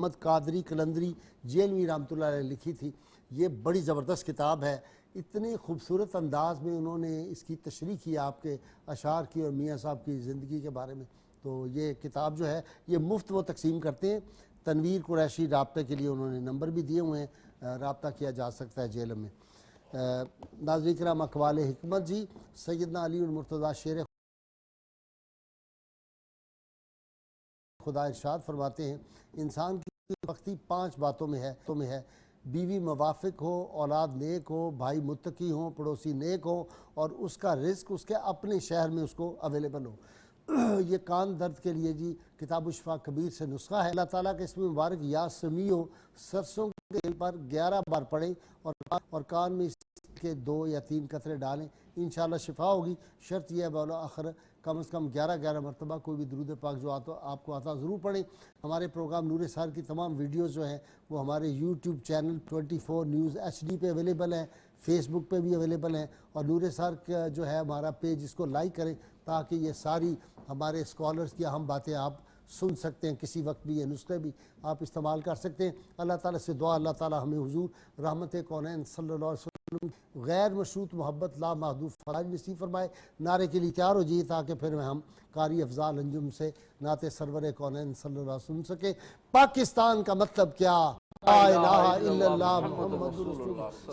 मोहम्मद कादरी कलंदरी जेलवी रहमतुल्लाह अलैह लिखी थी। ये बड़ी ज़बरदस्त किताब है। इतने खूबसूरत अंदाज में उन्होंने इसकी तशरीह की, आपके अशार की और मियाँ साहब की ज़िंदगी के बारे में। तो ये किताब जो है ये मुफ्त वो तकसीम करते हैं। तनवीर कुरैशी राब्ते के लिए उन्होंने नंबर भी दिए हुए हैं, राब्ता किया जा सकता है जेल में। नाज़रीन किराम, अक़वाल हिकमत जी, सैयदना अली मुर्तज़ा शेर खुदा इरशाद फरमाते हैं, इंसान की वक्ती 5 बातों में है। बीवी मुवाफ़िक हो, औलाद नेक हो, भाई मुत्तकी हो, पड़ोसी नेक हो और उसका रिस्क उसके अपने शहर में उसको अवेलेबल हो। ये कान दर्द के लिए जी किताब शिफा कबीर से नुस्खा है। अल्लाह ताला के इसमें मुबारक या समीओ सरसों के तेल पर 11 बार पढ़ें और कान में इसके 2 या 3 कतरे डालें, इंशाल्लाह शिफा होगी। शर्त यह है बौला आखिर कम से कम 11 मरतबा कोई भी दुरूद पाक जो आपको आता ज़रूर पढ़ें। हमारे प्रोग्राम नूर सर की तमाम वीडियोज़ जो हैं वो हमारे यूट्यूब चैनल 24 न्यूज़ HD पे अवेलेबल हैं, फेसबुक पे भी अवेलेबल हैं और नूर सर का जो है हमारा पेज, इसको लाइक करें ताकि ये सारी हमारे स्कॉलर्स की अहम बातें आप सुन सकते हैं। किसी वक्त भी ये नुस्खे भी आप इस्तेमाल कर सकते हैं। अल्लाह ताला से दुआ, अल्लाह ताला हमें हुजूर रहमत कौनैन सल्लल्लाहु अलैहि वसल्लम गैर मशरूत मोहब्बत ला महदूद फ़राज नसीब फरमाए। नारे के लिए तैयार हो जाइए ताकि फिर हम कारी अफजाल अंजुम से नाते सरवर कौनैन सल्लल्लाहु अलैहि वसल्लम सुन सके। पाकिस्तान का मतलब क्या? ला इलाहा इल्लल्लाह मुहम्मदुर रसूलुल्लाह।